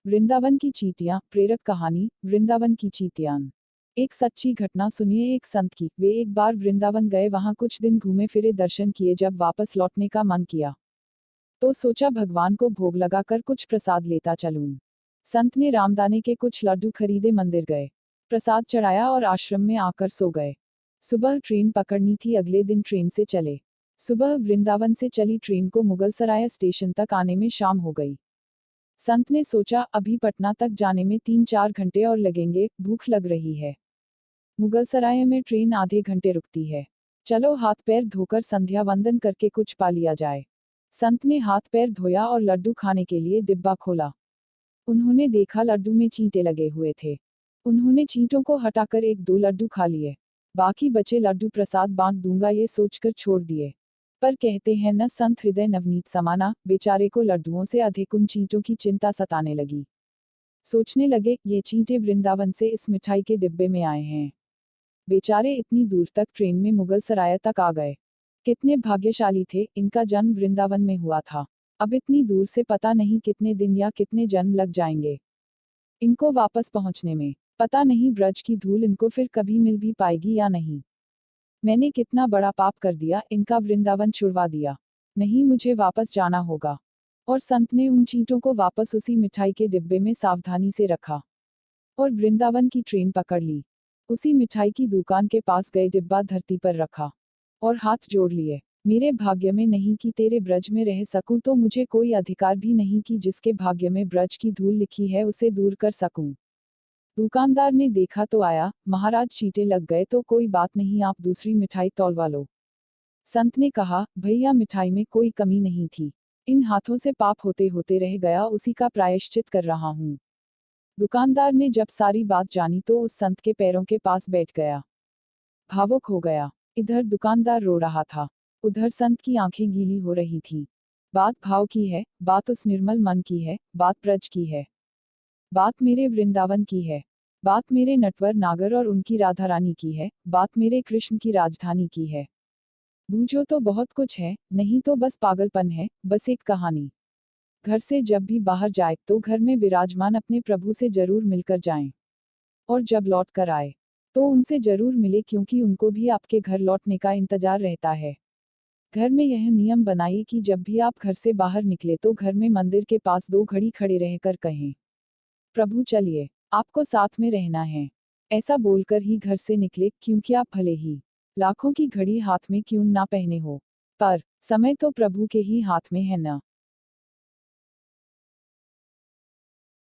वृंदावन की चींटियां। प्रेरक कहानी, वृंदावन की चींटियां। एक सच्ची घटना सुनिए एक संत की। वे एक बार वृंदावन गए, वहां कुछ दिन घूमे फिरे, दर्शन किए। जब वापस लौटने का मन किया तो सोचा भगवान को भोग लगाकर कुछ प्रसाद लेता चलूं। संत ने रामदाने के कुछ लड्डू खरीदे, मंदिर गए, प्रसाद चढ़ाया और आश्रम में आकर सो गए। सुबह ट्रेन पकड़नी थी, अगले दिन ट्रेन से चले। सुबह वृंदावन से चली ट्रेन को मुगलसराय स्टेशन तक आने में शाम हो गई। संत ने सोचा अभी पटना तक जाने में 3-4 घंटे और लगेंगे, भूख लग रही है। मुगलसराय में ट्रेन आधे घंटे रुकती है। चलो हाथ पैर धोकर संध्या वंदन करके कुछ पा लिया जाए। संत ने हाथ पैर धोया और लड्डू खाने के लिए डिब्बा खोला। उन्होंने देखा लड्डू में चींटे लगे हुए थे। उन्होंने चींटों को हटाकर 1-2 लड्डू खा लिए। बाकी बचे लड्डू प्रसाद बांट दूंगा ये सोचकर छोड़ दिए। पर कहते हैं न, संत हृदय नवनीत समाना। बेचारे को लड्डुओं से अधिक उन चींटों की चिंता सताने लगी। सोचने लगे ये चींटे वृंदावन से इस मिठाई के डिब्बे में आए हैं। बेचारे इतनी दूर तक ट्रेन में मुगलसराय तक आ गए। कितने भाग्यशाली थे, इनका जन्म वृंदावन में हुआ था। अब इतनी दूर से पता नहीं कितने दिन या कितने जन्म लग जाएंगे इनको वापस पहुंचने में। पता नहीं ब्रज की धूल इनको फिर कभी मिल भी पाएगी या नहीं। मैंने कितना बड़ा पाप कर दिया, इनका वृंदावन छुड़वा दिया। नहीं, मुझे वापस जाना होगा। और संत ने उन चींटों को वापस उसी मिठाई के डिब्बे में सावधानी से रखा और वृंदावन की ट्रेन पकड़ ली। उसी मिठाई की दुकान के पास गए, डिब्बा धरती पर रखा और हाथ जोड़ लिए। मेरे भाग्य में नहीं कि तेरे ब्रज में रह सकूं, तो मुझे कोई अधिकार भी नहीं कि जिसके भाग्य में ब्रज की धूल लिखी है उसे दूर कर सकूं। दुकानदार ने देखा तो आया, महाराज चींटे लग गए तो कोई बात नहीं, आप दूसरी मिठाई तौलवा लो। संत ने कहा भैया, मिठाई में कोई कमी नहीं थी, इन हाथों से पाप होते होते रह गया, उसी का प्रायश्चित कर रहा हूँ। दुकानदार ने जब सारी बात जानी तो उस संत के पैरों के पास बैठ गया, भावुक हो गया। इधर दुकानदार रो रहा था, उधर संत की आंखें गीली हो रही थी। बात भाव की है, बात उस निर्मल मन की है, बात ब्रज की है, बात मेरे वृंदावन की है, बात मेरे नटवर नागर और उनकी राधा रानी की है, बात मेरे कृष्ण की राजधानी की है। बूझो तो बहुत कुछ है, नहीं तो बस पागलपन है, बस एक कहानी। घर से जब भी बाहर जाए तो घर में विराजमान अपने प्रभु से जरूर मिलकर जाएं। और जब लौट कर आए तो उनसे जरूर मिले, क्योंकि उनको भी आपके घर लौटने का इंतजार रहता है। घर में यह नियम बनाइए कि जब भी आप घर से बाहर निकले तो घर में मंदिर के पास 2 घड़ी खड़े रहकर कहें, प्रभु चलिए, आपको साथ में रहना है। ऐसा बोलकर ही घर से निकले, क्योंकि आप भले ही लाखों की घड़ी हाथ में क्यों ना पहने हो, पर समय तो प्रभु के ही हाथ में है न।